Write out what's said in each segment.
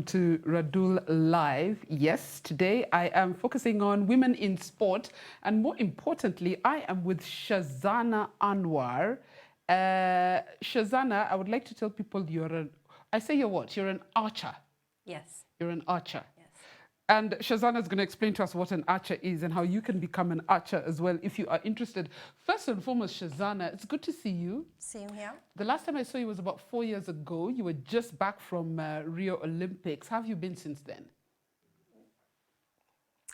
welcome to Radull Live. Yes, today I am focusing on women in sport, and more importantly, I am with Shehzana Anwar. Shehzana, I would like to tell people I say you're what? You're an archer. Yes. You're an archer. Yes. And Shehzana is going to explain to us what an archer is and how you can become an archer as well if you are interested. First and foremost, Shehzana, it's good to see you. Same here. The last time I saw you was about 4 years ago. You were just back from Rio Olympics. How have you been since then?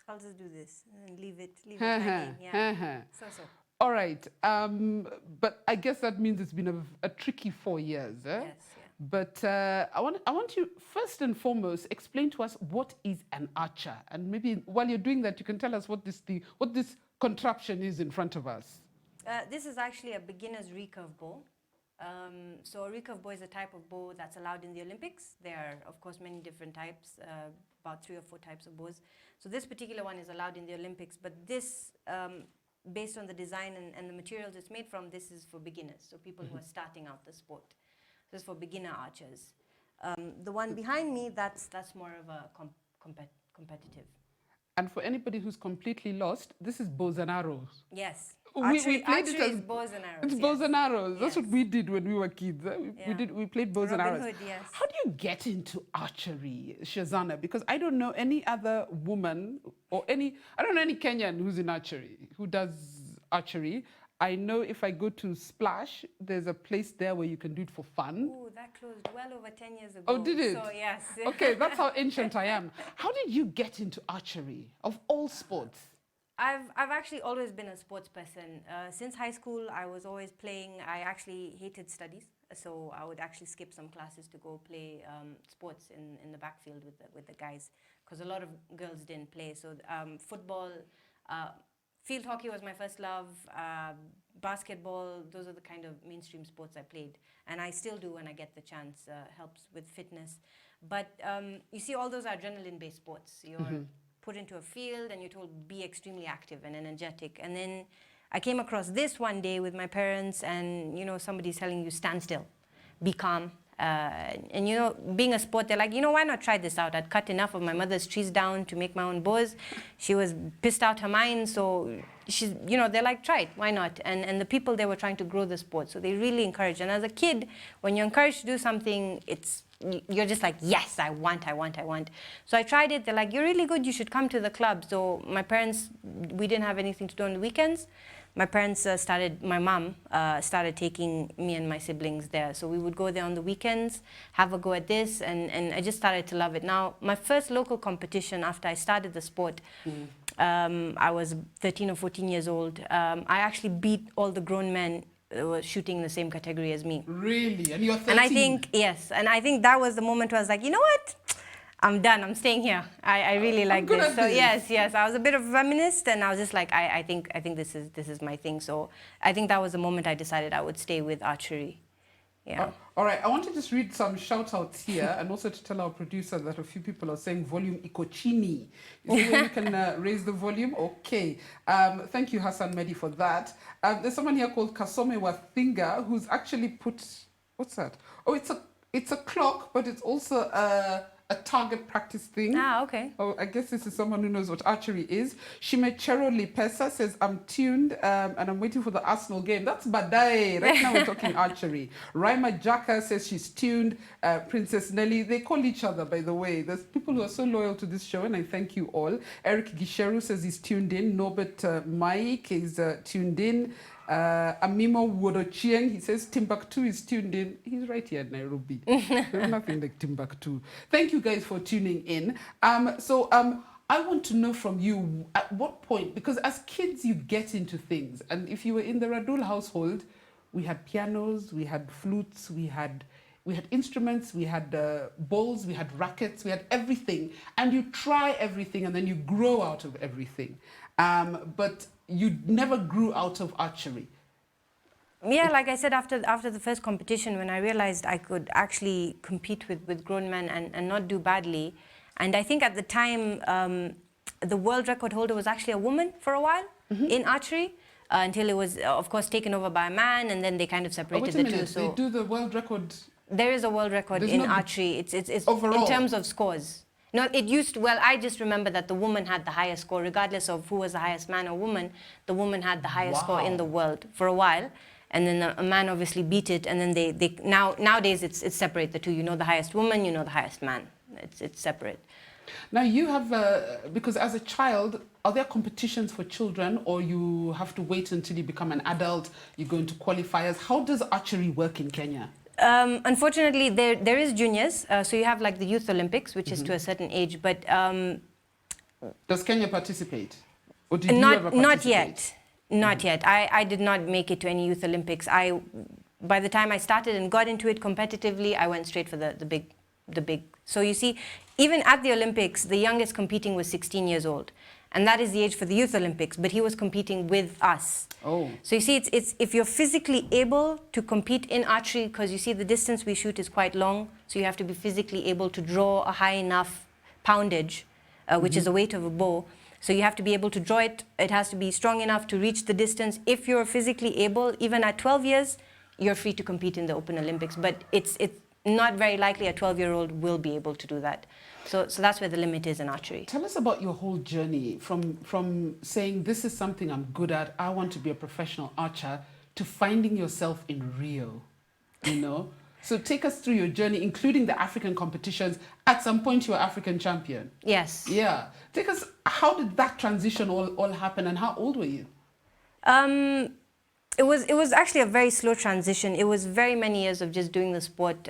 I'll just do this and leave it hanging. Yeah. So. All right. But I guess that means it's been a tricky 4 years. Eh? Yes. Yeah. But I want you, first and foremost, explain to us what is an archer. And maybe while you're doing that, you can tell us what this contraption is in front of us. This is actually a beginner's recurve bow. So a recurve bow is a type of bow that's allowed in the Olympics. There are, of course, many different types, about 3 or 4 types of bows. So this particular one is allowed in the Olympics, but this, based on the design and the materials it's made from, this is for beginners, so people who are starting out the sport. This is for beginner archers. The one behind me, that's more of a competitive. And for anybody who's completely lost, this is bows and arrows. Yes. We played it as bows and arrows. It's yes. bows and arrows. Yes. That's what we did when we were kids. We played bows and arrows. Hood, yes. How do you get into archery, Shehzana? Because I don't know any other woman or I don't know any Kenyan who's in archery, who does archery. I know if I go to Splash, there's a place there where you can do it for fun. Oh, that closed well over 10 years ago. Oh, did it? So, yes. Okay, that's how ancient I am. How did you get into archery, of all sports? I've actually always been a sports person. Since high school, I was always playing. I actually hated studies, so I would actually skip some classes to go play sports in the backfield with the guys, because a lot of girls didn't play. So football, field hockey was my first love. Basketball, those are the kind of mainstream sports I played, and I still do when I get the chance. Helps with fitness, but you see, all those are adrenaline-based sports. You're put into a field and you're told be extremely active and energetic. And then I came across this one day with my parents, and somebody's telling you stand still, be calm. And being a sport, they're like, why not try this out? I'd cut enough of my mother's trees down to make my own bows. She was pissed out her mind, so she's, they're like, try it, why not? And the people, they were trying to grow the sport, so they really encouraged. And as a kid, when you're encouraged to do something, you're just like, yes, I want. So I tried it. They're like, you're really good, you should come to the club. So my parents, we didn't have anything to do on the weekends. My mom started taking me and my siblings there. So we would go there on the weekends, have a go at this, and I just started to love it. Now, my first local competition after I started the sport, I was 13 or 14 years old. I actually beat all the grown men who were shooting in the same category as me. Really? And you're 13? And I think, yes, and I think that was the moment where I was like, you know what? I'm done. I'm staying here. I really like this. So yes, I was a bit of a feminist, and I was just like, I think this is my thing. So I think that was the moment I decided I would stay with archery. Yeah. All right. I want to just read some shout outs here, and also to tell our producer that a few people are saying volume ikochini. Is there a way you can raise the volume? Okay. Thank you, Hassan Mehdi, for that. There's someone here called Kasome Wathinga who's actually put, what's that? Oh, it's a clock, but it's also a target practice thing. Ah, okay. Oh, I guess this is someone who knows what archery is. Shimechero Lipesa says, I'm tuned and I'm waiting for the Arsenal game. That's Badai. Right now we're talking archery. Raima Jaka says she's tuned. Princess Nelly, they call each other, by the way. There's people who are so loyal to this show, and I thank you all. Eric Gisheru says he's tuned in. Norbert Mike is tuned in. Amimo Wodochieng, he says Timbuktu is tuned in. He's right here in Nairobi. There's nothing like Timbuktu. Thank you guys for tuning in. I want to know from you, at what point, because as kids you get into things, and if you were in the Radull household, we had pianos, we had flutes, we had instruments, we had bowls, we had rackets, we had everything, and you try everything and then you grow out of everything. But you never grew out of archery. Yeah, like I said, after the first competition, when I realized I could actually compete with grown men and not do badly, and I think at the time, the world record holder was actually a woman for a while in archery, until it was, of course, taken over by a man, and then they kind of separated the two. So they do the world record There is a world record There's in no archery. It's overall. in terms of scores. No, it used to, well, I just remember that the woman had the highest score, regardless of who was the highest, man or woman. The woman had the highest score in the world for a while, and then a man obviously beat it. And then nowadays it's separate the two. You know the highest woman, you know the highest man. It's separate. Now you have because as a child, are there competitions for children, or you have to wait until you become an adult? You go into qualifiers. How does archery work in Kenya? Unfortunately, there is juniors, so you have like the Youth Olympics, which is to a certain age, but does Kenya participate, or did you ever participate? Not yet, not yet. I did not make it to any Youth Olympics. By the time I started and got into it competitively, I went straight for the big. So you see, even at the Olympics, the youngest competing was 16 years old. And that is the age for the Youth Olympics, but he was competing with us. Oh. So you see, it's if you're physically able to compete in archery, because you see the distance we shoot is quite long, so you have to be physically able to draw a high enough poundage, which is the weight of a bow. So you have to be able to draw it. It has to be strong enough to reach the distance. If you're physically able, even at 12 years, you're free to compete in the Open Olympics. But it's not very likely a 12-year-old will be able to do that. So that's where the limit is in archery. Tell us about your whole journey from saying, this is something I'm good at, I want to be a professional archer, to finding yourself in Rio, you know? So take us through your journey, including the African competitions. At some point, you were African champion. Yes. Yeah. Take us, how did that transition all happen, and how old were you? It was actually a very slow transition. It was very many years of just doing the sport.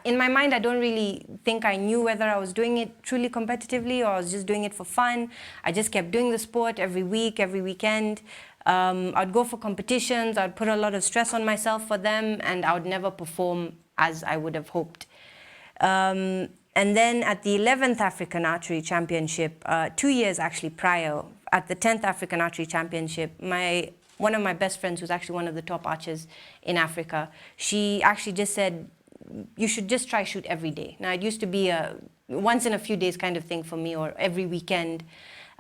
In my mind, I don't really think I knew whether I was doing it truly competitively or I was just doing it for fun. I just kept doing the sport every week, every weekend. I'd go for competitions. I'd put a lot of stress on myself for them, and I would never perform as I would have hoped. And then at the 11th African Archery Championship, 2 years actually prior, at the 10th African Archery Championship, one of my best friends, who's actually one of the top archers in Africa, she actually just said, you should just try shoot every day. Now, it used to be a once in a few days kind of thing for me, or every weekend.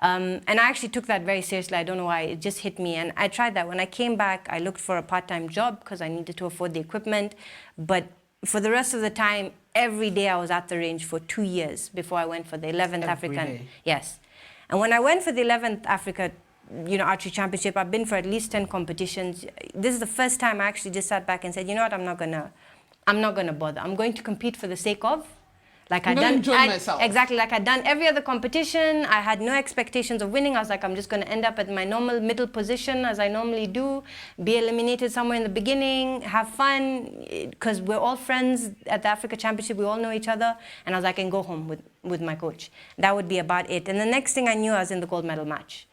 And I actually took that very seriously. I don't know why, it just hit me. And I tried that. When I came back, I looked for a part-time job because I needed to afford the equipment. But for the rest of the time, every day I was at the range for 2 years before I went for the 11th African. Day. Yes. And when I went for the 11th Africa Archery Championship, I've been for at least 10 competitions. This is the first time I actually just sat back and said, you know what, I'm not gonna bother. I'm going to compete for the sake of, like I'd done. Enjoy myself. Exactly, like I'd done every other competition. I had no expectations of winning. I was like, I'm just gonna end up at my normal middle position as I normally do, be eliminated somewhere in the beginning, have fun, because we're all friends at the Africa Championship. We all know each other, and I was like, I can go home with my coach. That would be about it. And the next thing I knew, I was in the gold medal match.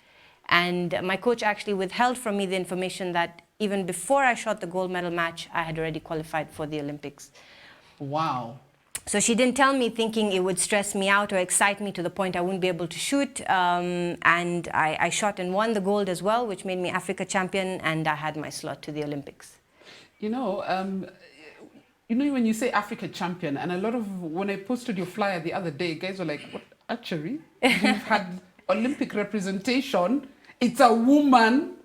And my coach actually withheld from me the information that even before I shot the gold medal match, I had already qualified for the Olympics. Wow. So she didn't tell me thinking it would stress me out or excite me to the point I wouldn't be able to shoot. And I shot and won the gold as well, which made me Africa champion, and I had my slot to the Olympics. You know, when you say Africa champion, and a lot of, when I posted your flyer the other day, guys were like, what, archery? You've had Olympic representation. It's a woman.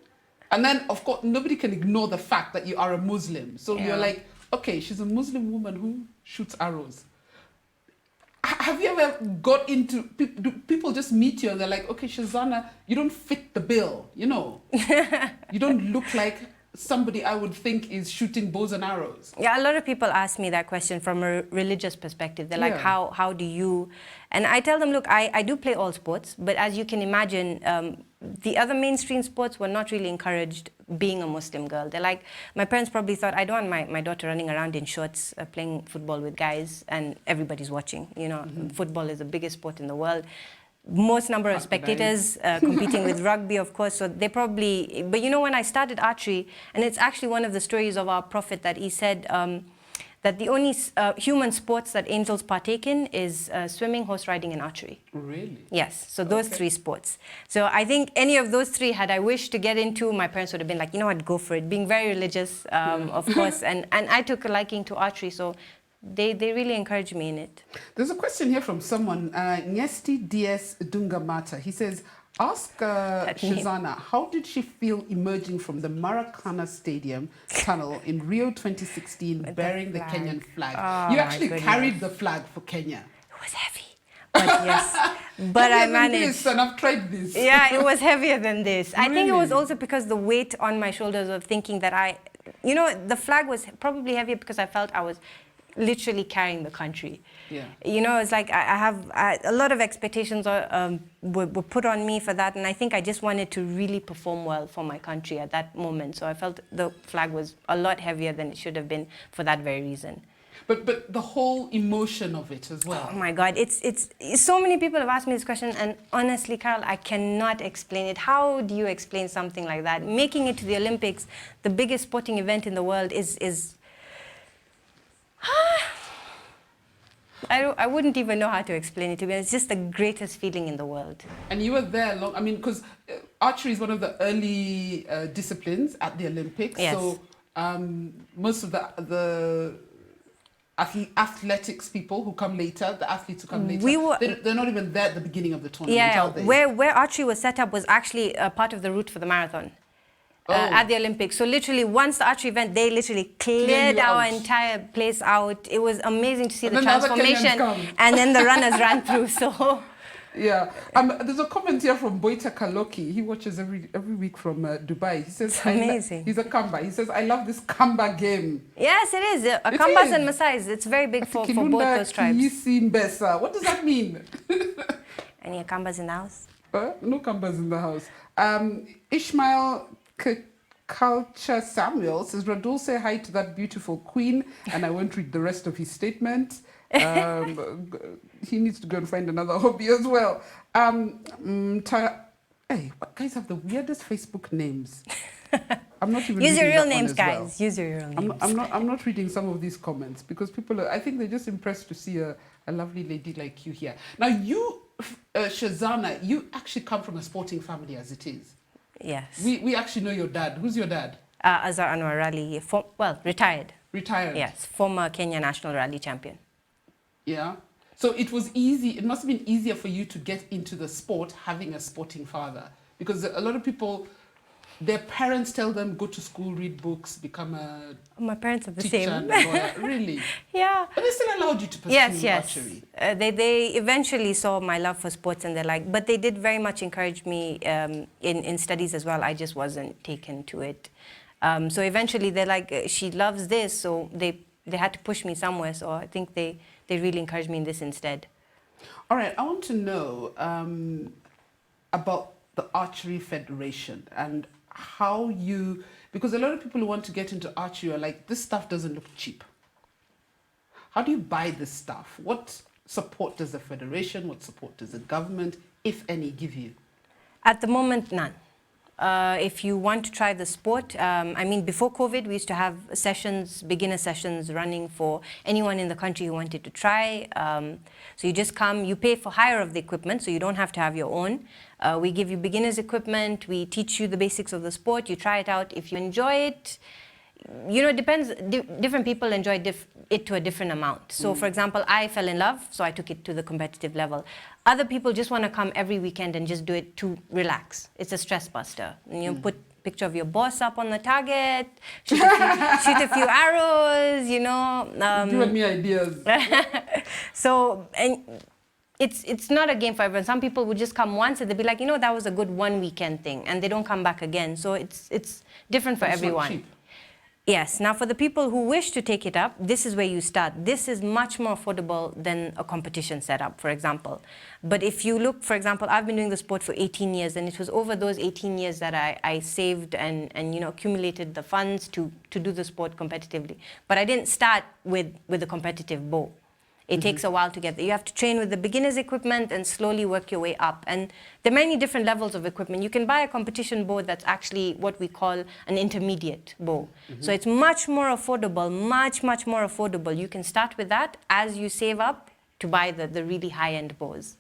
And then, of course, nobody can ignore the fact that you are a Muslim. So you're like, okay, she's a Muslim woman who shoots arrows. Have you ever got into, do people just meet you and they're like, okay, Shehzana, you don't fit the bill, you know? You don't look like somebody I would think is shooting bows and arrows. Yeah, a lot of people ask me that question from a religious perspective. They're like, how do you... And I tell them, look, I do play all sports, but as you can imagine, the other mainstream sports were not really encouraged being a Muslim girl. They're like, my parents probably thought, I don't want my daughter running around in shorts, playing football with guys, and everybody's watching. You know, football is the biggest sport in the world. Most number of spectators competing with rugby, of course, so they probably... But you know, when I started archery, and it's actually one of the stories of our Prophet that he said that the only human sports that angels partake in is swimming, horse riding, and archery. Really? Yes, so those three sports. So I think any of those three, had I wished to get into, my parents would have been like, you know what, go for it. Being very religious, of course, and I took a liking to archery, so they really encouraged me in it. There's a question here from someone, Nyesti DS Dungamata. He says, Ask Shehzana, how did she feel emerging from the Maracana Stadium tunnel in Rio 2016 bearing the Kenyan flag? Oh, You actually my carried goodness. the flag for Kenya. It was heavy. But yes, but I Heavier than managed. this, and I've tried this. Yeah, it was heavier than this. I think it was Really? also because the weight on my shoulders of thinking that the flag was probably heavier because I felt I was literally carrying the country. Yeah. It's like I have a lot of expectations were put on me for that, and I think I just wanted to really perform well for my country at that moment. So I felt the flag was a lot heavier than it should have been for that very reason. But the whole emotion of it as well. Oh my God, it's so many people have asked me this question, and honestly, Carl, I cannot explain it. How do you explain something like that? Making it to the Olympics, the biggest sporting event in the world, is I wouldn't even know how to explain it to you. It's just the greatest feeling in the world. And you were there long. I mean, because archery is one of the early disciplines at the Olympics. Yes. So most of the athletics people who come later, the athletes who come later, they're not even there at the beginning of the tournament. Yeah, Are they? where archery was set up was actually part of the route for the marathon. At the Olympics. So literally, once the archery event, they literally cleared our entire place out. It was amazing to see the transformation. And then the runners ran through, so... Yeah. There's a comment here from Boita Kaloki. He watches every week from Dubai. He says, amazing. He's a Kamba. He says, I love this Kamba game. Yes, it is. Kambas and Masais. It's very big for both those tribes. What does that mean? Any Kambas in the house? No Kambas in the house. Ishmael Culture Samuel says, Radull, say hi to that beautiful queen, and I won't read the rest of his statement. He needs to go and find another hobby as well. Hey, what guys have the weirdest Facebook names? I'm not even use your reading real that names, one as guys. well. Use your real names. I'm not reading some of these comments because people I think they're just impressed to see a lovely lady like you here. Now you, Shehzana, you actually come from a sporting family as it is. Yes. We actually know your dad. Who's your dad? Azar Anwar Rally, retired. Retired. Yes, former Kenya national rally champion. Yeah. So it was easy. It must have been easier for you to get into the sport having a sporting father, because a lot of people, their parents tell them go to school, read books, become a my parents are the teacher same. and a lawyer. Really? Yeah. But they still allowed you to pursue archery. They eventually saw my love for sports and but they did very much encourage me in studies as well. I just wasn't taken to it. So eventually they're like, she loves this, so they had to push me somewhere. So I think they really encouraged me in this instead. All right, I want to know about the Archery Federation and how you, because a lot of people who want to get into archery are like, this stuff doesn't look cheap. How do you buy this stuff? What support does the federation, what support does the government, if any, give you? At the moment, none. If you want to try the sport, I mean, before COVID, we used to have sessions, beginner sessions running for anyone in the country who wanted to try. So you just come, you pay for hire of the equipment, so you don't have to have your own. We give you beginners equipment, we teach you the basics of the sport, you try it out. If you enjoy it, you know, it depends, different people enjoy it to a different amount. So for example, I fell in love, so I took it to the competitive level. Other people just want to come every weekend and just do it to relax. It's a stress buster. You know, put picture of your boss up on the target, shoot a few arrows, you know. Give me ideas. So, and it's not a game for everyone. Some people would just come once and they'd be like, you know, that was a good one weekend thing, and they don't come back again. So it's different for everyone. Not cheap. Yes. Now, for the people who wish to take it up, this is where you start. This is much more affordable than a competition setup, for example. But if you look, for example, I've been doing the sport for 18 years, and it was over those 18 years that I saved and you know, accumulated the funds to do the sport competitively. But I didn't start with a competitive bow. It takes a while to get there. You have to train with the beginner's equipment and slowly work your way up. And there are many different levels of equipment. You can buy a competition bow that's actually what we call an intermediate bow. So it's much more affordable, much more affordable. You can start with that as you save up to buy the really high-end bows.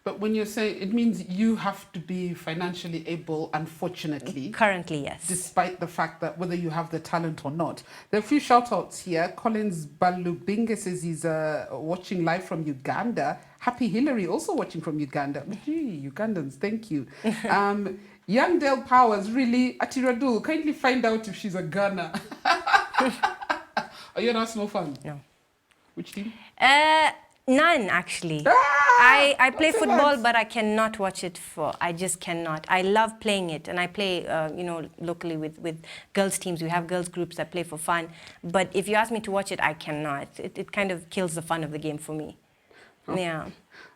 But when you're saying, it means you have to be financially able, unfortunately. Currently, yes. Despite the fact that whether you have the talent or not. There are a few shout outs here. Collins Balubinga says he's watching live from Uganda. Happy Hillary also watching from Uganda. Gee, Ugandans, thank you. Young Dale Powers, really, Ati Radull, kindly find out if she's a Ghana. Are you an Arsenal fan? No. Which team? None, actually. I play football, but I cannot watch it I just cannot. I love playing it, and I play, locally with girls' teams. We have girls' groups that play for fun. But if you ask me to watch it, I cannot. It kind of kills the fun of the game for me. Oh. Yeah.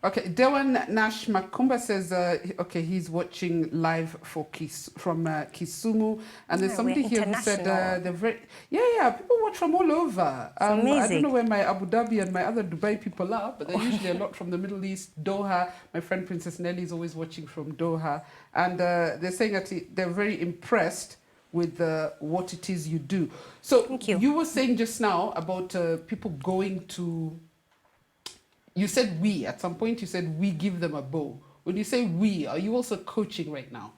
Okay, Dewan Nash Makumba says, okay, he's watching live from Kisumu, and there's somebody here who said they're very, people watch from all over. Amazing. I don't know where my Abu Dhabi and my other Dubai people are, but they're usually a lot from the Middle East, Doha. My friend Princess Nelly is always watching from Doha, and they're saying that they're very impressed with what it is you do. So thank you. You were saying just now about people going to. You said we, at some point you said we give them a bow. When you say we, are you also coaching right now?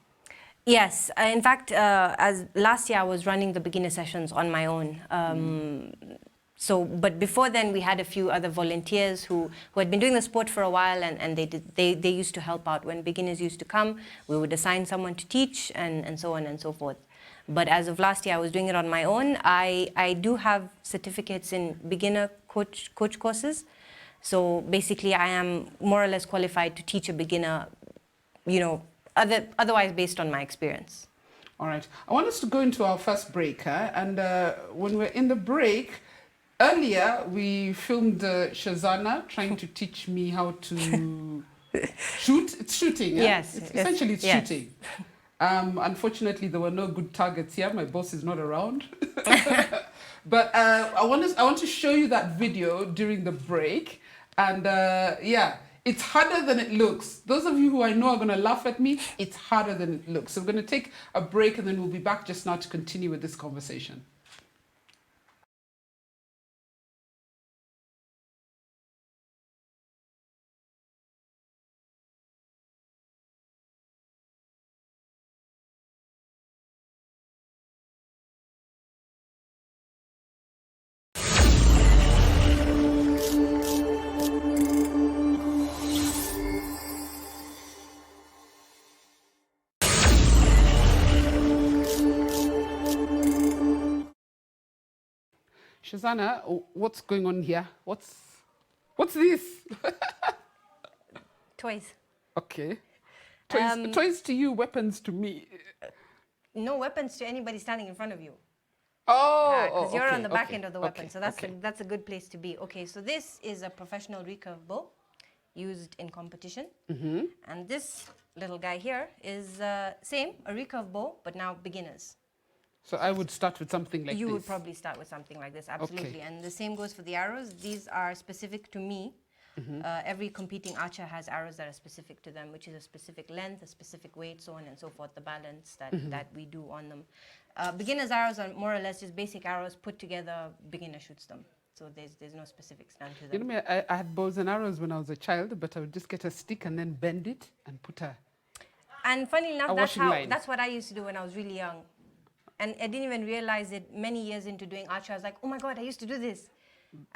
Yes. In fact, as last year I was running the beginner sessions on my own. But before then we had a few other volunteers who had been doing the sport for a while, and they used to help out. When beginners used to come, we would assign someone to teach and so on and so forth. But as of last year I was doing it on my own. I do have certificates in beginner coach courses. So basically, I am more or less qualified to teach a beginner, otherwise based on my experience. All right. I want us to go into our first break. And when we're in the break, earlier we filmed Shehzana trying to teach me how to shoot. It's shooting, yeah? Yes. Essentially, it's shooting. Unfortunately, there were no good targets here. My boss is not around. But I want to show you that video during the break. And it's harder than it looks. Those of you who I know are going to laugh at me, it's harder than it looks. So we're going to take a break, and then we'll be back just now to continue with this conversation. Shehzana, what's going on here? What's this? Toys. Okay. Toys to you, weapons to me. No weapons to anybody standing in front of you. Oh, because you're on the back end of the weapon, so that's a good place to be. Okay, so this is a professional recurve bow used in competition, and this little guy here is same, a recurve bow, but now beginners. So I would start with something like this. You would probably start with something like this, absolutely. Okay. And the same goes for the arrows. These are specific to me. Every competing archer has arrows that are specific to them, which is a specific length, a specific weight, so on and so forth, the balance that we do on them. Beginner's arrows are more or less just basic arrows put together, beginner shoots them. So there's no specifics done to them. You know, I had bows and arrows when I was a child, but I would just get a stick and then bend it and put And funny enough, that's what I used to do when I was really young. And I didn't even realize it many years into doing archery. I was like, oh my God, I used to do this.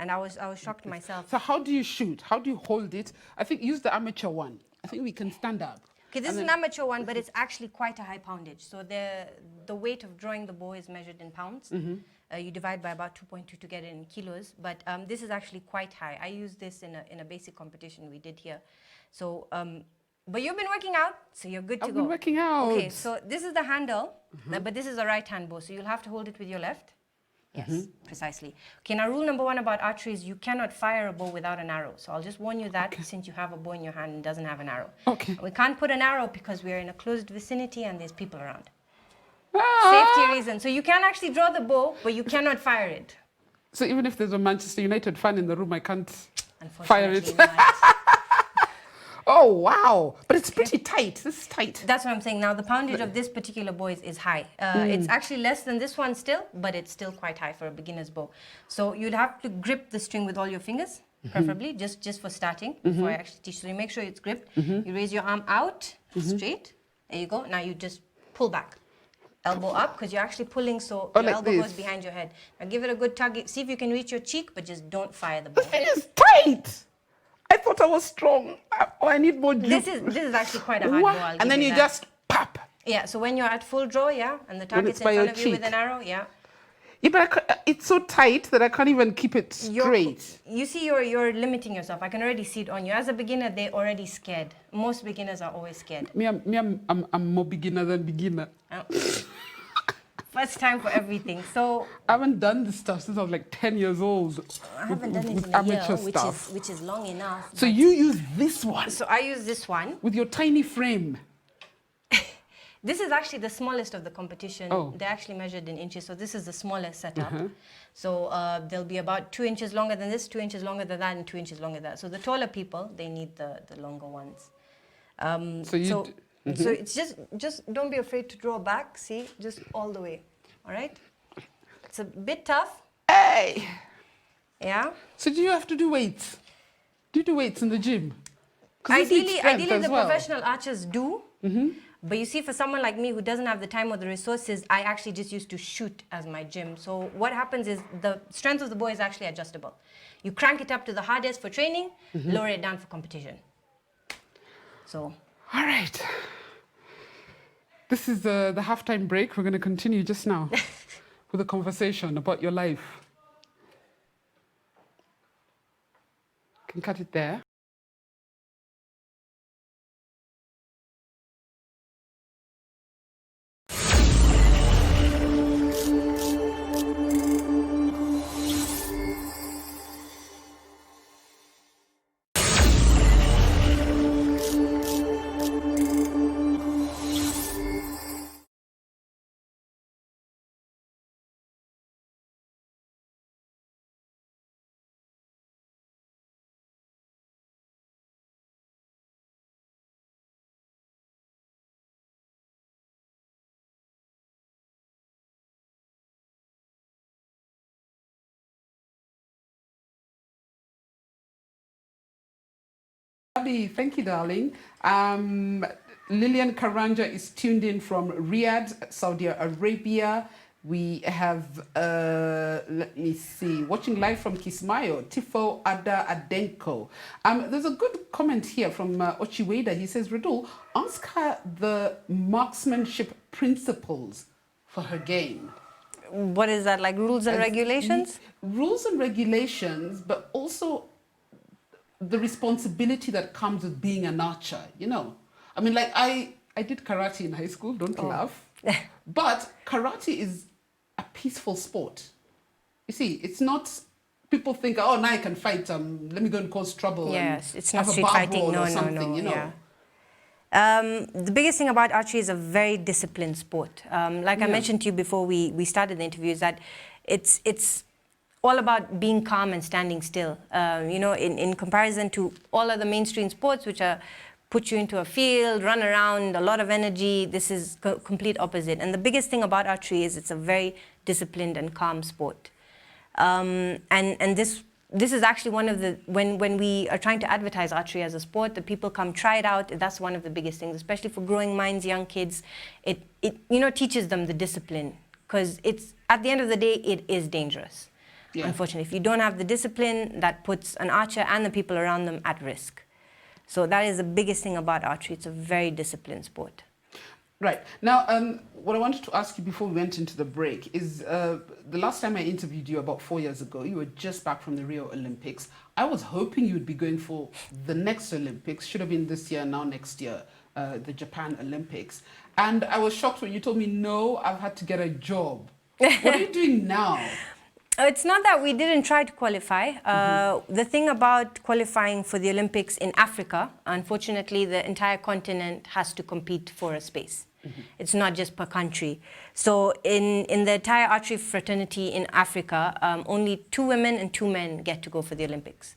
And I was shocked myself. So how do you shoot? How do you hold it? I think use the amateur one. I think we can stand up. Okay, this is an amateur one, but it's actually quite a high poundage. So the weight of drawing the bow is measured in pounds. You divide by about 2.2 to get it in kilos. But this is actually quite high. I used this in a basic competition we did here. So, but you've been working out, so you're good to go. I've been working out. Okay, so this is the handle, but this is a right-hand bow, so you'll have to hold it with your left. Yes, precisely. Okay, now rule number one about archery is you cannot fire a bow without an arrow. So I'll just warn you that since you have a bow in your hand and doesn't have an arrow. Okay. We can't put an arrow because we're in a closed vicinity and there's people around. Safety reasons. So you can actually draw the bow, but you cannot fire it. So even if there's a Manchester United fan in the room, I can't fire it? Oh, wow. But it's pretty tight. This is tight. That's what I'm saying. Now, the poundage of this particular bow is high. It's actually less than this one still, but it's still quite high for a beginner's bow. So you'd have to grip the string with all your fingers. preferably, just for starting, before I actually teach. So you make sure it's gripped. You raise your arm out, straight. There you go. Now you just pull back. Elbow up, because you're actually pulling, so your like elbow this. goes behind your head. Now give it a good tug. See if you can reach your cheek, but just don't fire the ball. This thing is tight. I thought I was strong. I need more juice. This is actually quite a hard ball. I'll And give then you that. just pop. Yeah, so when you're at full draw, yeah, and the target's it's in by your front of you with cheek. an arrow, yeah. Yeah, but it's so tight that I can't even keep it straight. You see, you're limiting yourself. I can already see it on you. As a beginner, they're already scared. Most beginners are always scared. I'm more beginner than beginner. Oh. First time for everything. So I haven't done this stuff since I was like 10 years old. I haven't done it with in a year, amateur stuff. which is long enough. So you use this one So I use this one. with your tiny frame. This is actually the smallest of the competition. Oh. They're actually measured in inches, so this is the smallest setup. So they'll be about 2 inches longer than this, 2 inches longer than that, and 2 inches longer than that. So the taller people, they need the longer ones. So it's just don't be afraid to draw back. See, just all the way. All right. It's a bit tough. Hey. Yeah. So do you have to do weights? Do you do weights in the gym? 'Cause this needs strength Ideally, as the well. professional archers do. But you see, for someone like me who doesn't have the time or the resources, I actually just used to shoot as my gym. So what happens is the strength of the bow is actually adjustable. You crank it up to the hardest for training, lower it down for competition. So. All right. This is the halftime break. We're going to continue just now with a conversation about your life. Can cut it there. Thank you, darling. Lillian Karanja is tuned in from Riyadh, Saudi Arabia. We have, let me see, watching live from Kismayo, Tifo Ada Adenko. There's a good comment here from Ochiweda. He says, Radull, ask her the marksmanship principles for her game. What is that, like rules and regulations? Rules and regulations, but also the responsibility that comes with being an archer, you know. I mean, like I did karate in high school, don't laugh. But karate is a peaceful sport. You see, it's not, people think, oh, now I can fight, let me go and cause trouble. Yes, and it's not have a street bar fighting, brawl no, or something, no, you know. Yeah. The biggest thing about archery is a very disciplined sport. Like I mentioned to you before we started the interview, is that it's all about being calm and standing still. You know, in comparison to all other mainstream sports, which are put you into a field, run around, a lot of energy, this is complete opposite. And the biggest thing about archery is it's a very disciplined and calm sport. And this is actually one of the, when we are trying to advertise archery as a sport, the people come try it out, that's one of the biggest things, especially for growing minds, young kids. It you know, teaches them the discipline, because it's, at the end of the day, it is dangerous. Yeah. Unfortunately, if you don't have the discipline, that puts an archer and the people around them at risk. So that is the biggest thing about archery. It's a very disciplined sport. Right. Now, what I wanted to ask you before we went into the break is the last time I interviewed you about 4 years ago, you were just back from the Rio Olympics. I was hoping you would be going for the next Olympics, should have been this year, now next year, the Japan Olympics. And I was shocked when you told me, no, I've had to get a job. What are you doing now? It's not that we didn't try to qualify. The thing about qualifying for the Olympics in Africa, unfortunately, the entire continent has to compete for a space. It's not just per country. So in the entire archery fraternity in Africa, only 2 women and 2 men get to go for the Olympics.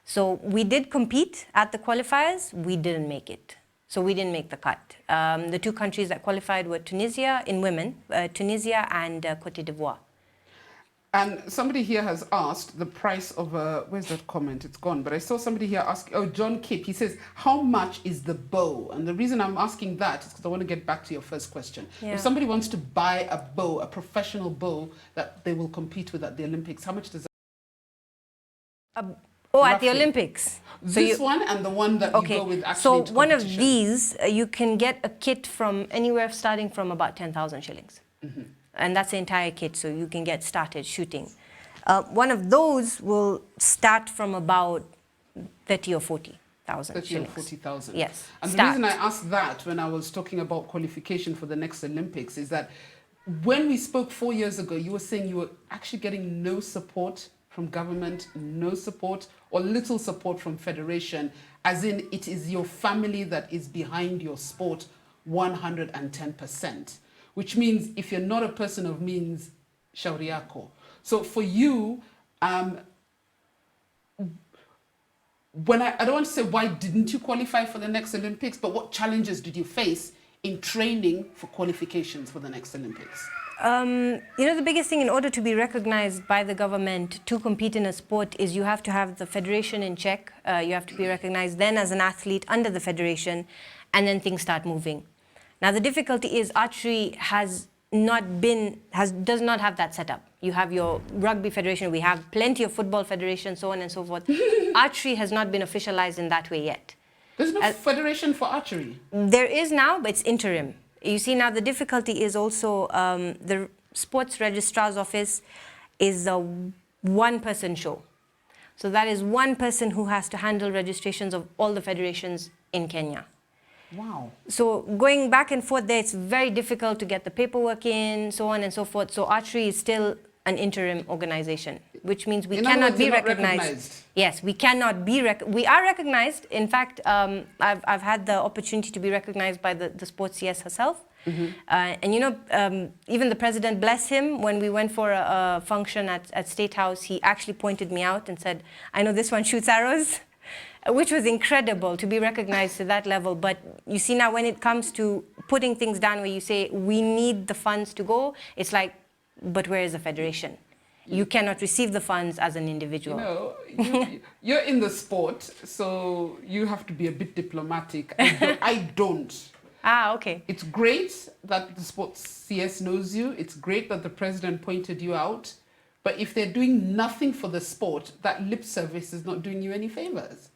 So we did compete at the qualifiers, we didn't make it. So we didn't make the cut. The 2 countries that qualified were Tunisia in women, Tunisia and Cote d'Ivoire. And somebody here has asked the price of a, where's that comment? It's gone. But I saw somebody here ask, oh, John Kip, he says, how much is the bow? And the reason I'm asking that is because I want to get back to your first question. Yeah. If somebody wants to buy a bow, a professional bow that they will compete with at the Olympics, how much does that? At the Olympics. This one and the one that you go with actually so into one of competition. these, you can get a kit from anywhere starting from about 10,000 shillings. Mm-hmm. And that's the entire kit, so you can get started shooting. One of those will start from about 30 or 40,000 30 or shillings. 40,000. Yes. And start. the reason I asked that when I was talking about qualification for the next Olympics is that when we spoke 4 years ago, you were saying you were actually getting no support from government, no support or little support from federation, as in it is your family that is behind your sport 110%, which means if you're not a person of means, shauri yako. So for you, when I don't want to say why didn't you qualify for the next Olympics, but what challenges did you face in training for qualifications for the next Olympics? The biggest thing in order to be recognized by the government to compete in a sport is you have to have the federation in check. You have to be recognized then as an athlete under the federation, and then things start moving. Now, the difficulty is archery does not have that setup. You have your rugby federation, we have plenty of football federations, so on and so forth. Archery has not been officialized in that way yet. There's no federation for archery? There is now, but it's interim. You see, now the difficulty is also the sports registrar's office is a one-person show. So that is one person who has to handle registrations of all the federations in Kenya. Wow. So going back and forth there, it's very difficult to get the paperwork in, so on and so forth. So archery is still an interim organization, which means we cannot be recognized. Yes, we cannot be we are recognized. In fact, I've had the opportunity to be recognized by the sports CS herself. Mm-hmm. And even the president, bless him, when we went for a function at State House, he actually pointed me out and said, I know this one shoots arrows, which was incredible to be recognized to that level. But you see now when it comes to putting things down where you say we need the funds to go, it's like, but where is the federation? You cannot receive the funds as an individual. You're in the sport, so you have to be a bit diplomatic. I don't. Ah, okay. It's great that the sports CS knows you. It's great that the president pointed you out. But if they're doing nothing for the sport, that lip service is not doing you any favors.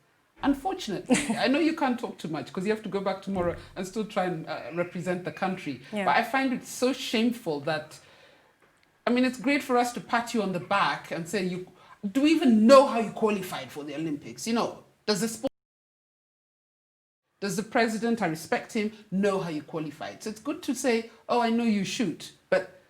Unfortunately, I know you can't talk too much because you have to go back tomorrow and still try and represent the country. Yeah. But I find it so shameful that, I mean, it's great for us to pat you on the back and say, do we even know how you qualified for the Olympics? Does the president, I respect him, know how you qualified? So it's good to say, oh, I know you shoot. But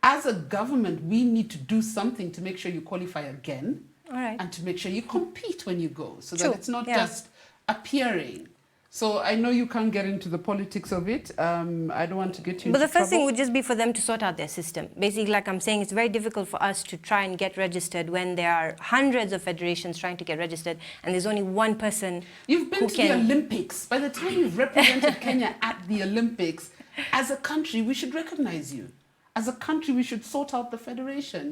as a government, we need to do something to make sure you qualify again. All right. And to make sure you compete when you go so that it's not just appearing. So I know you can't get into the politics of it. I don't want to get you into But the first thing trouble. would just be for them to sort out their system. Basically, like I'm saying, it's very difficult for us to try and get registered when there are hundreds of federations trying to get registered and there's only one person. You've been to the Olympics. By the time you've represented Kenya at the Olympics, as a country, we should recognize you. As a country, we should sort out the federation.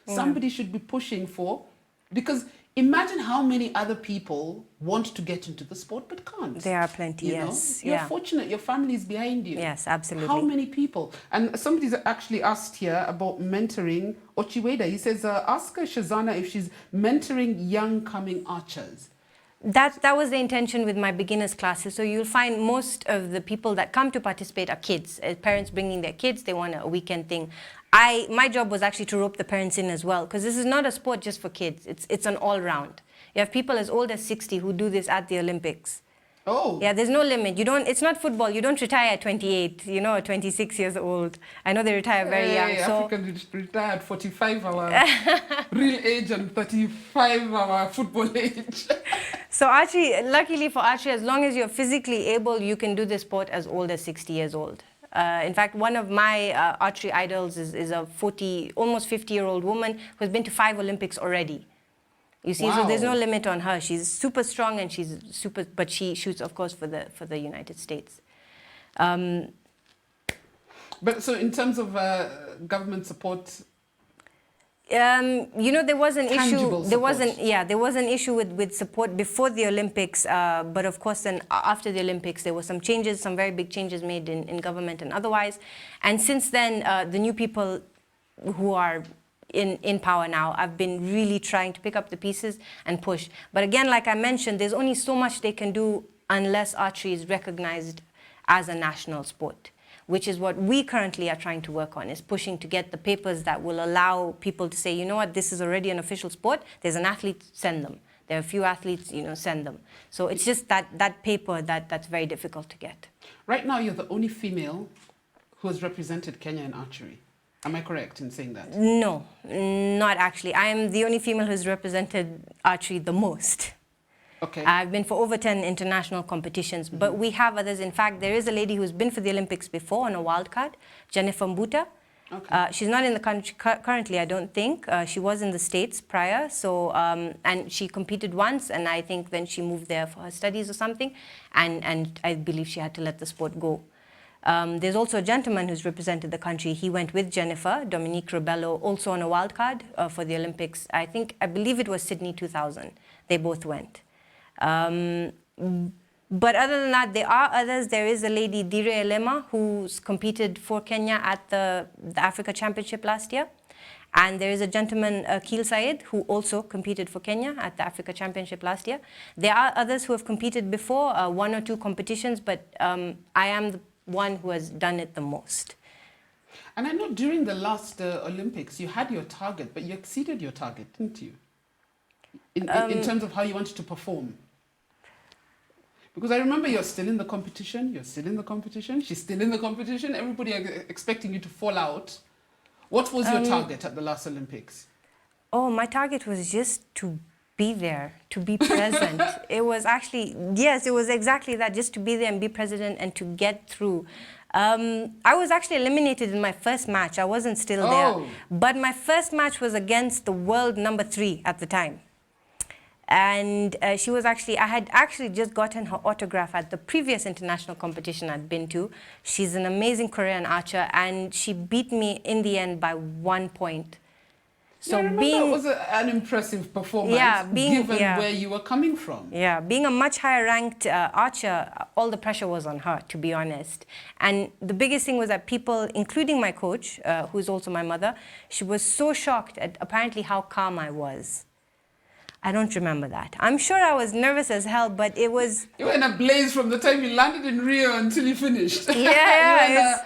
Somebody should be pushing for. Because imagine how many other people want to get into the sport but can't. There are plenty, yes. You're fortunate, your family is behind you. Yes, absolutely. How many people? And somebody's actually asked here about mentoring Ochiweda. He says, ask Shehzana if she's mentoring young coming archers. That was the intention with my beginners classes. So you'll find most of the people that come to participate are kids. Parents bringing their kids, they want a weekend thing. My job was actually to rope the parents in as well, because this is not a sport just for kids. It's an all-round. You have people as old as 60 who do this at the Olympics. Oh. Yeah, there's no limit. It's not football. You don't retire at 28, or 26 years old. I know they retire very young. So Africans retire at 45, our real age, and 35, our football age. So archery, luckily for archery, as long as you're physically able, you can do this sport as old as 60 years old. In fact, one of my archery idols is a almost 50-year-old woman who has been to 5 Olympics already. You see, so there's no limit on her. She's super strong and but she shoots, of course, for the United States. But so in terms of government support, You know, there was an Tangible issue. There support. there was an issue with support before the Olympics. But of course, then after the Olympics, there were some changes, some very big changes made in government and otherwise. And since then, the new people who are in power now have been really trying to pick up the pieces and push. But again, like I mentioned, there's only so much they can do unless archery is recognized as a national sport, which is what we currently are trying to work on, is pushing to get the papers that will allow people to say, you know what, this is already an official sport. There's an athlete, send them. There are a few athletes, you know, send them. So it's just that paper that's very difficult to get. Right now, you're the only female who has represented Kenya in archery. Am I correct in saying that? No, not actually. I am the only female who's represented archery the most. Okay. I've been for over 10 international competitions, but we have others. In fact, there is a lady who's been for the Olympics before on a wild card, Jennifer Mbuta. Okay. She's not in the country currently, I don't think. She was in the States prior, so and she competed once, and I think then she moved there for her studies or something, and I believe she had to let the sport go. There's also a gentleman who's represented the country. He went with Jennifer, Dominique Rebello, also on a wild card for the Olympics. I believe it was Sydney 2000. They both went. But other than that, there are others. There is a lady, Dire Elema, who's competed for Kenya at the Africa Championship last year. And there is a gentleman, Keel Said, who also competed for Kenya at the Africa Championship last year. There are others who have competed before, one or two competitions, but I am the one who has done it the most. And I know during the last Olympics, you had your target, but you exceeded your target, didn't you? In terms of how you wanted to perform. Because I remember you're still in the competition, she's still in the competition, everybody expecting you to fall out. What was your target at the last Olympics? Oh, my target was just to be there, to be present. It was actually, yes, it was exactly that, just to be there and be present and to get through. I was actually eliminated in my first match. I wasn't still there. But my first match was against the world number 3 at the time. And she was actually, I had actually just gotten her autograph at the previous international competition I'd been to. She's an amazing Korean archer, and she beat me in the end by 1 point. So I remember it was an impressive performance, given where you were coming from. Yeah, being a much higher ranked archer, all the pressure was on her, to be honest. And the biggest thing was that people, including my coach, who's also my mother, she was so shocked at apparently how calm I was. I don't remember that. I'm sure I was nervous as hell, but it was... You were in a blaze from the time you landed in Rio until you finished. Yeah,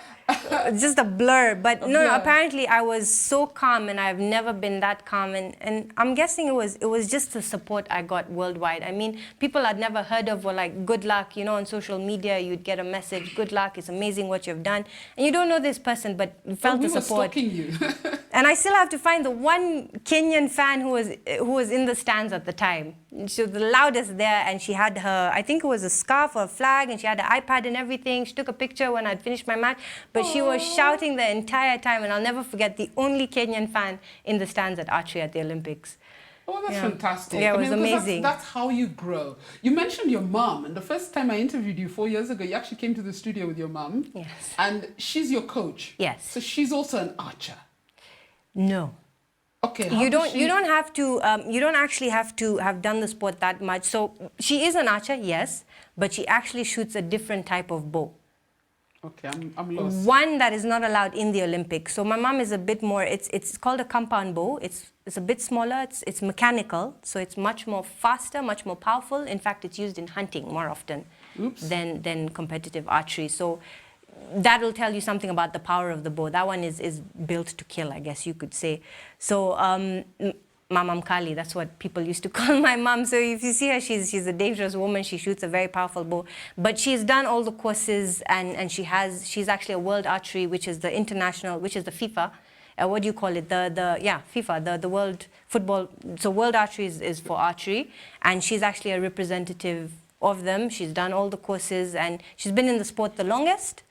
just a blur. But no, apparently I was so calm, and I've never been that calm. And I'm guessing it was just the support I got worldwide. I mean, people I'd never heard of were like, good luck, you know, on social media, you'd get a message, good luck, it's amazing what you've done. And you don't know this person, but you felt the support. We were stalking you. And I still have to find the one Kenyan fan who was in the stands at the time. She was the loudest there, and she had her, I think it was a scarf or a flag, and she had an iPad and everything. She took a picture when I'd finished my match, but she was shouting the entire time, and I'll never forget, the only Kenyan fan in the stands at archery at the Olympics. Oh, that's fantastic. Yeah, it was amazing. That's how you grow. You mentioned your mom, and the first time I interviewed you 4 years ago, you actually came to the studio with your mom. Yes. And she's your coach. Yes. So she's also an archer. No. Okay. You don't actually have to have done the sport that much. So she is an archer, yes, but she actually shoots a different type of bow. Okay, I'm lost. One that is not allowed in the Olympics. So my mom is a bit more, it's called a compound bow. It's a bit smaller, it's mechanical, so it's much more faster, much more powerful. In fact, it's used in hunting more often than competitive archery. So that'll tell you something about the power of the bow. That one is built to kill, I guess you could say. So Mamam Kali, that's what people used to call my mom. So if you see her, she's a dangerous woman. She shoots a very powerful bow. But she's done all the courses, and she's actually a world archery, which is the international, which is the FIFA. What do you call it? FIFA, the world football. So world archery is for archery, and she's actually a representative of them. She's done all the courses, and she's been in the sport the longest,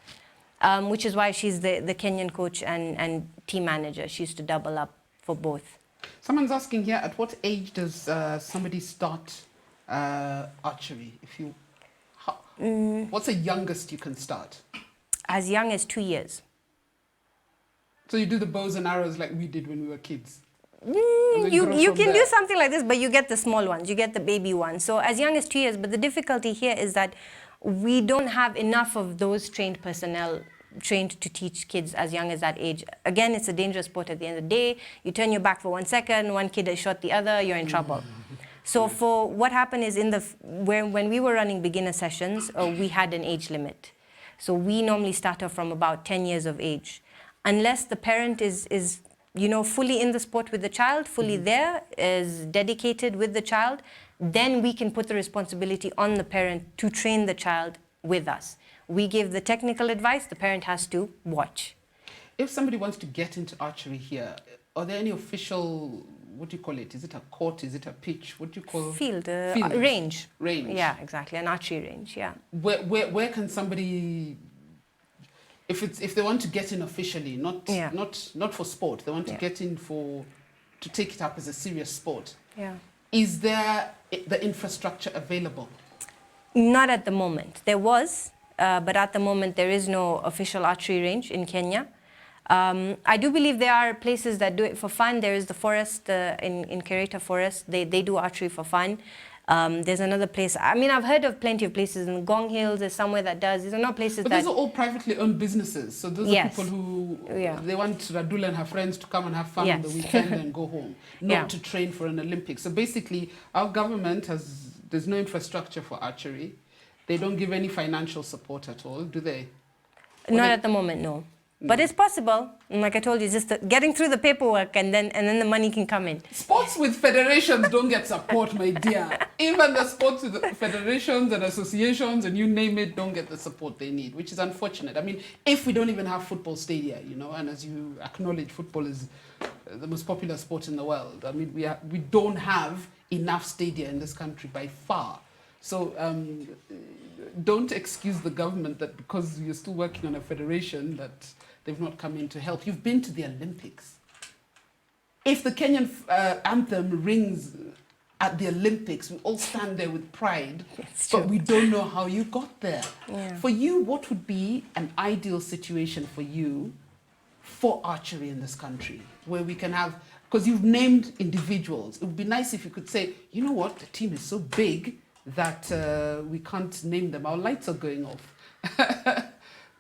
which is why she's the Kenyan coach and team manager. She used to double up for both. Someone's asking here, at what age does somebody start archery? What's the youngest you can start? As young as 2 years. So you do the bows and arrows like we did when we were kids? And then You grow you from can do there. something like this, but you get the small ones, you get the baby ones. So as young as 2 years, but the difficulty here is that we don't have enough of those trained personnel trained to teach kids as young as that age. Again, it's a dangerous sport at the end of the day. You turn your back for 1 second, one kid has shot the other, you're in trouble. So for what happened is when we were running beginner sessions, we had an age limit. So we normally start off from about 10 years of age. Unless the parent is fully in the sport with the child, fully there, is dedicated with the child, then we can put the responsibility on the parent to train the child with us. We give the technical advice, the parent has to watch. If somebody wants to get into archery here, are there any official, what do you call it? Is it a court? Is it a pitch? What do you call Field, Field. range. Range. Yeah, exactly, an archery range, yeah. Where can somebody, if they want to get in officially, not for sport, they want to get in to take it up as a serious sport. Yeah. Is there the infrastructure available? Not at the moment. There was, but at the moment there is no official archery range in Kenya. I do believe there are places that do it for fun. There is the forest in Kereta Forest. They do archery for fun. There's another place. I mean, I've heard of plenty of places. In Gong Hills, there's somewhere that does. These are not places But those are all privately owned businesses. So those are people who, they want Radull and her friends to come and have fun on the weekend and go home, not to train for an Olympics. So basically, our government there's no infrastructure for archery. They don't give any financial support at all, do they? Not at the moment, no. But it's possible. And like I told you, just getting through the paperwork and then the money can come in. Sports with federations don't get support, my dear. Even the sports with federations and associations and you name it don't get the support they need, which is unfortunate. I mean, if we don't even have football stadia, and as you acknowledge, football is the most popular sport in the world. I mean, we don't have enough stadia in this country by far. So don't excuse the government that because you're still working on a federation that they've not come in to help. You've been to the Olympics. If the Kenyan anthem rings at the Olympics, we all stand there with pride, but we don't know how you got there. Yeah. For you, what would be an ideal situation for you for archery in this country, where we can have, because you've named individuals, it would be nice if you could say, you know what, the team is so big that we can't name them. Our lights are going off.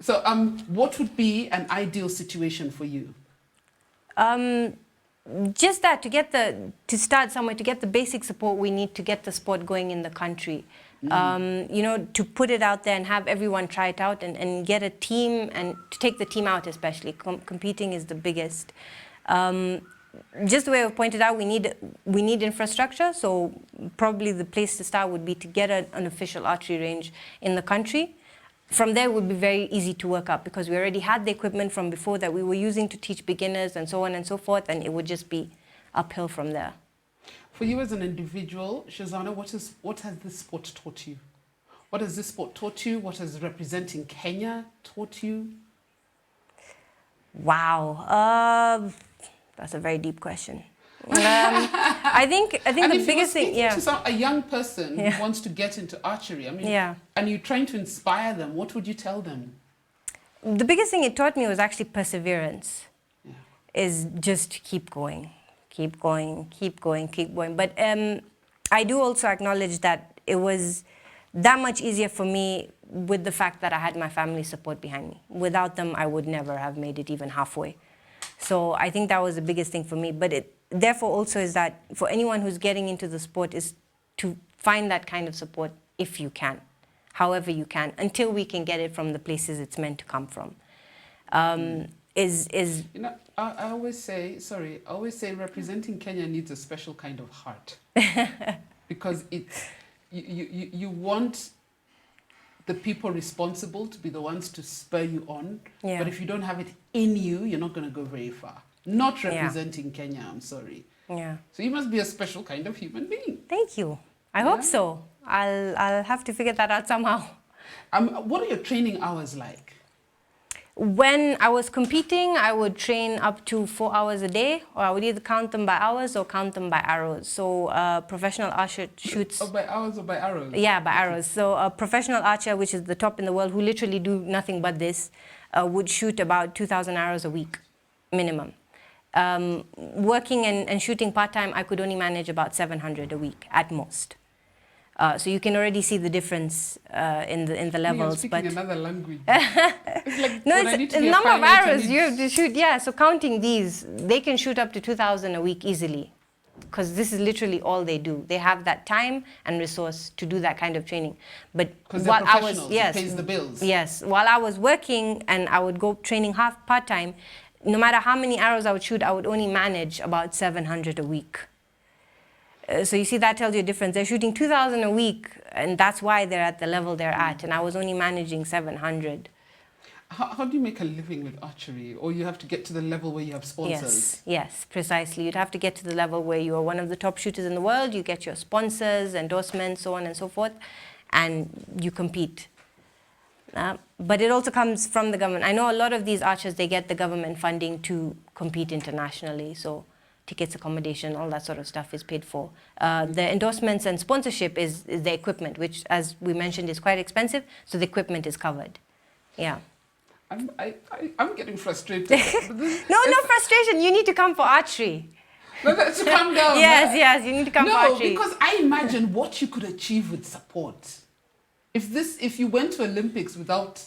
So what would be an ideal situation for you? Just that, to start somewhere, to get the basic support we need to get the sport going in the country. To put it out there and have everyone try it out and get a team and to take the team out especially. Competing is the biggest. Just the way I've pointed out, we need infrastructure, so probably the place to start would be to get an official archery range in the country. From there, it would be very easy to work up because we already had the equipment from before that we were using to teach beginners and so on and so forth, and it would just be uphill from there. For you as an individual, Shehzana, what has this sport taught you? What has this sport taught you? What has representing Kenya taught you? Wow. That's a very deep question. I think the biggest thing, to a young person who wants to get into archery, I mean, and you're trying to inspire them, what would you tell them? The biggest thing it taught me was actually perseverance. Is just keep going, keep going, keep going, keep going. But I do also acknowledge that it was that much easier for me with the fact that I had my family support behind me. Without them, I would never have made it even halfway. So I think that was the biggest thing for me. But it therefore also is that for anyone who's getting into the sport is to find that kind of support if you can, however you can, until we can get it from the places it's meant to come from. I always say representing Kenya needs a special kind of heart. Because you want the people responsible to be the ones to spur you on. Yeah. But if you don't have it in you, you're not going to go very far. Not representing Kenya, I'm sorry. Yeah. So you must be a special kind of human being. Thank you. I hope so. I'll have to figure that out somehow. What are your training hours like? When I was competing, I would train up to 4 hours a day, or I would either count them by hours or count them by arrows. So professional archer shoots... Oh, by hours or by arrows? Yeah, by arrows. So a professional archer, which is the top in the world, who literally do nothing but this, would shoot about 2,000 arrows a week, minimum. Working and shooting part-time, I could only manage about 700 a week at most. So you can already see the difference in the levels. You're speaking another language. It's like no, when I need it's to a be a number of pilot, arrows you have to shoot. Yeah, so counting these, they can shoot up to 2,000 a week easily, because this is literally all they do. They have that time and resource to do that kind of training. But while I was, yes, it pays the bills. Yes, while I was working and I would go training half part-time, no matter how many arrows I would shoot, I would only manage about 700 a week. So you see, that tells you a difference. They're shooting 2,000 a week, and that's why they're at the level they're at, and I was only managing 700. How do you make a living with archery? Or you have to get to the level where you have sponsors? Yes, precisely. You'd have to get to the level where you are one of the top shooters in the world, you get your sponsors, endorsements, so on and so forth, and you compete. But it also comes from the government. I know a lot of these archers, they get the government funding to compete internationally, so tickets, accommodation, all that sort of stuff is paid for. The endorsements and sponsorship is the equipment, which, as we mentioned, is quite expensive, so the equipment is covered. Yeah. I'm getting frustrated. No frustration. You need to come for archery. No, to calm down. Yes, you need to come for archery. No, because I imagine what you could achieve with support. If you went to Olympics without,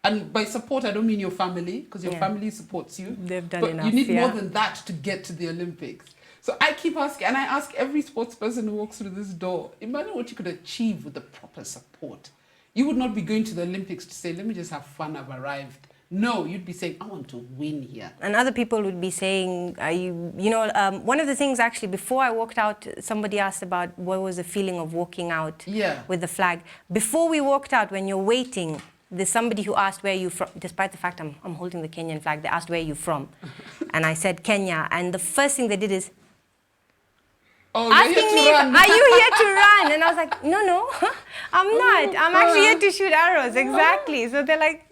and by support I don't mean your family, because your family supports you. They've done but enough. You need more than that to get to the Olympics. So I keep asking, and I ask every sports person who walks through this door, imagine what you could achieve with the proper support. You would not be going to the Olympics to say, let me just have fun, I've arrived. No, you'd be saying, I want to win here. And other people would be saying, one of the things actually, before I walked out, somebody asked about what was the feeling of walking out with the flag. Before we walked out, when you're waiting, there's somebody who asked where you from, despite the fact I'm holding the Kenyan flag, they asked where you from. And I said Kenya, and the first thing they did is, asking me, are you here to run? And I was like, no, I'm not. I'm actually here to shoot arrows, exactly. So they're like,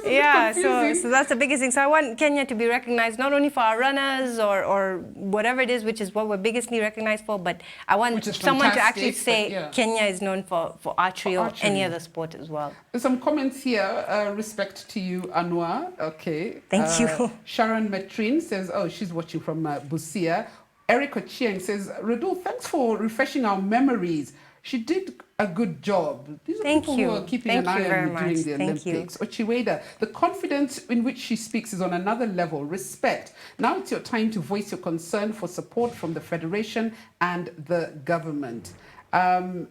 yeah, so that's the biggest thing. So I want Kenya to be recognized not only for our runners or whatever it is, which is what we're biggestly recognized for, but I want someone to actually say Kenya is known for archery or any other sport as well. There's some comments here. Respect to you, Anwar. Okay. Thank you. Sharon Metrin says, oh, she's watching from Busia. Eric Ochieng says, Radull, thanks for refreshing our memories. She did a good job. These are people who are keeping an eye on you during the Olympics. Ochiweda, the confidence in which she speaks is on another level. Respect. Now it's your time to voice your concern for support from the Federation and the government. So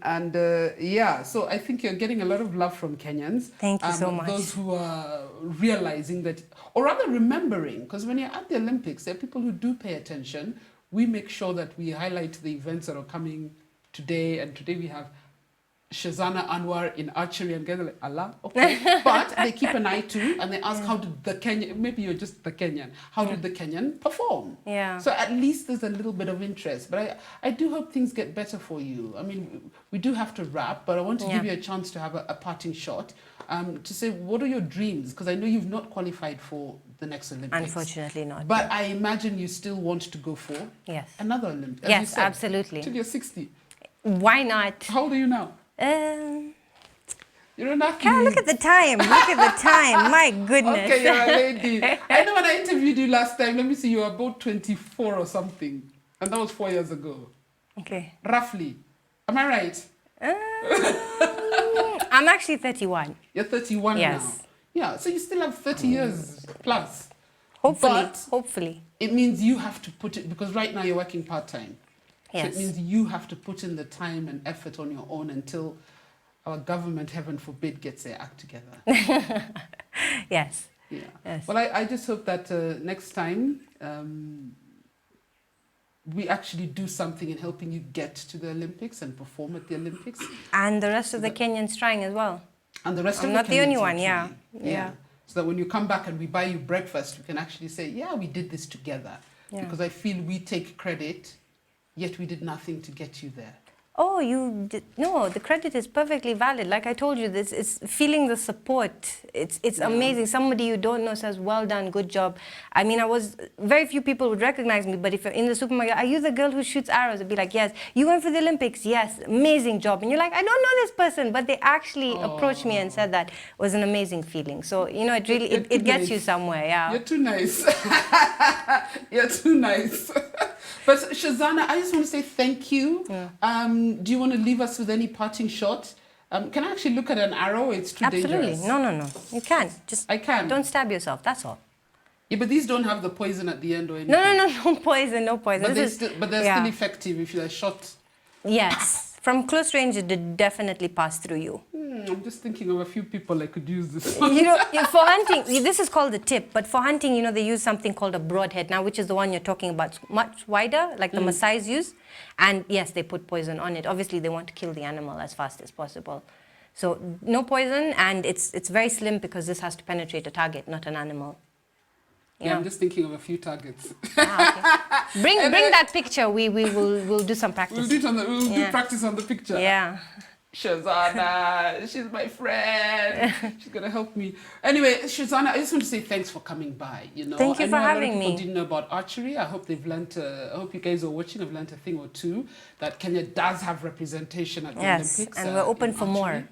I think you're getting a lot of love from Kenyans. Thank you so much. Those who are realizing that, or rather remembering, because when you're at the Olympics, there are people who do pay attention. We make sure that we highlight the events that are coming today, and today we have Shehzana Anwar in archery, and guys are like, Allah, okay. But they keep an eye too, and they ask, how did the Kenyan, maybe you're just the Kenyan, how did the Kenyan perform? Yeah. So at least there's a little bit of interest. But I do hope things get better for you. I mean, we do have to wrap, but I want to give you a chance to have a parting shot. To say, what are your dreams? Because I know you've not qualified for the next Olympics. Unfortunately not. But I imagine you still want to go for another Olympics. Yes, said, absolutely. Till you're 60. Why not? How old are you now? You don't have to. Look at the time. Look at the time. My goodness. Okay, you're a lady. I know when I interviewed you last time, let me see, you were about 24 or something. And that was 4 years ago. Okay. Roughly. Am I right? I'm actually 31. You're 31 now. Yeah, so you still have 30 years plus. Hopefully. It means you have to put it, because right now you're working part-time. Yes. So it means you have to put in the time and effort on your own until our government, heaven forbid, gets their act together. Yes. Yeah. Yes. Well, I just hope that next time we actually do something in helping you get to the Olympics and perform at the Olympics. And the rest of the Kenyans trying as well. And the rest of the Kenyans. I'm not the only one, yeah. So that when you come back and we buy you breakfast, we can actually say, yeah, we did this together. Yeah. Because I feel we take credit, yet we did nothing to get you there. Oh, no, the credit is perfectly valid. Like I told you, this is feeling the support. It's amazing. Somebody you don't know says, well done, good job. I mean, very few people would recognize me, but if you're in the supermarket, are you the girl who shoots arrows? I'd be like, yes. You went for the Olympics? Yes. Amazing job. And you're like, I don't know this person, but they actually approached me and said that. It was an amazing feeling. So, you know, it really, it gets you somewhere, yeah. You're too nice. You're too nice. But Shehzana, I just want to say thank you. Yeah. Do you want to leave us with any parting shot? Can I actually look at an arrow? It's too dangerous. Absolutely. No. You can. I can. Don't stab yourself. That's all. Yeah, but these don't have the poison at the end or anything. No poison, no poison. But they're still effective if they're shot. Yes. From close range, it did definitely pass through you. I'm just thinking of a few people I could use this. You know, for hunting, this is called the tip, but for hunting, you know, they use something called a broadhead now, which is the one you're talking about. It's much wider, like the Maasai's use. And yes, they put poison on it. Obviously, they want to kill the animal as fast as possible. So no poison, and it's very slim because this has to penetrate a target, not an animal. Yeah, I'm just thinking of a few targets. Okay. Bring that picture. We'll do some practice. We'll do practice on the picture. Yeah. Shehzana, she's my friend. She's gonna help me. Anyway, Shehzana, I just want to say thanks for coming by. You know, thank you for having me. People didn't know about archery. I hope they've learned. I hope you guys are watching. Have learned a thing or two that Kenya does have representation at the Olympics. Yes, and we're open for more.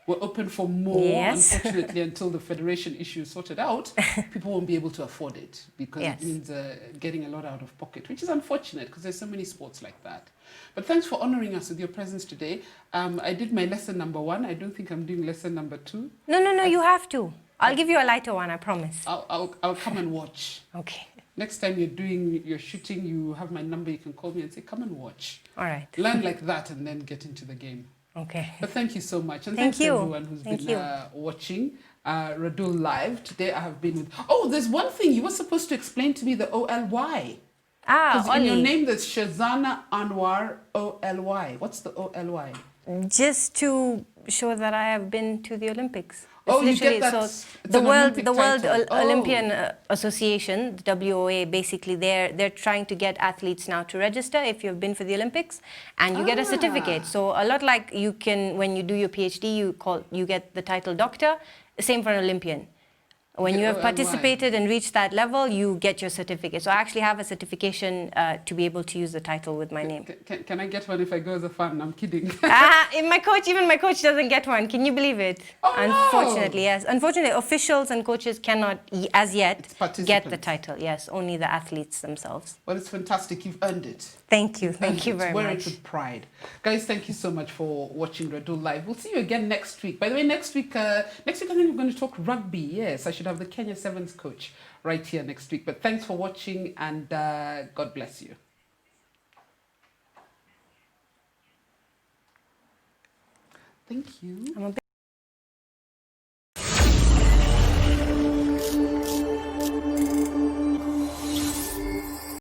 We're open for more. Yes. Unfortunately, until the federation issue is sorted out, people won't be able to afford it because it means getting a lot out of pocket, which is unfortunate because there's so many sports like that. But thanks for honoring us with your presence today. I did my lesson number 1. I don't think I'm doing lesson number 2. No, you have to. I'll give you a lighter one, I promise. I'll come and watch. Okay. Next time you're shooting, you have my number, you can call me and say, come and watch. All right. Learn like that and then get into the game. Okay. But thank you so much. And thank thanks you. to everyone who's been watching Radull Live. Today I have been with... Oh, there's one thing. You were supposed to explain to me the OLY. Because in your name there's Shehzana Anwar OLY. What's the OLY? Just to show that I have been to the Olympics. Oh, you get that. So the World Olympian Association, the WOA, basically they're trying to get athletes now to register if you've been for the Olympics, and you get a certificate. So a lot like you can, when you do your PhD, you get the title doctor. Same for an Olympian. When you have participated and reached that level, you get your certificate. So I actually have a certification to be able to use the title with my name. Can I get one if I go as a fan? I'm kidding. Even my coach doesn't get one. Can you believe it? Oh, unfortunately, no. yes. Unfortunately, officials and coaches cannot, as yet, get the title. Yes, only the athletes themselves. Well, it's fantastic. You've earned it. Thank you. Thank you very much. Wear it with pride. Guys, thank you so much for watching Radull Live. We'll see you again next week. By the way, next week I think we're going to talk rugby. Yes, I should have the Kenya Sevens coach right here next week. But thanks for watching, and God bless you. Thank you.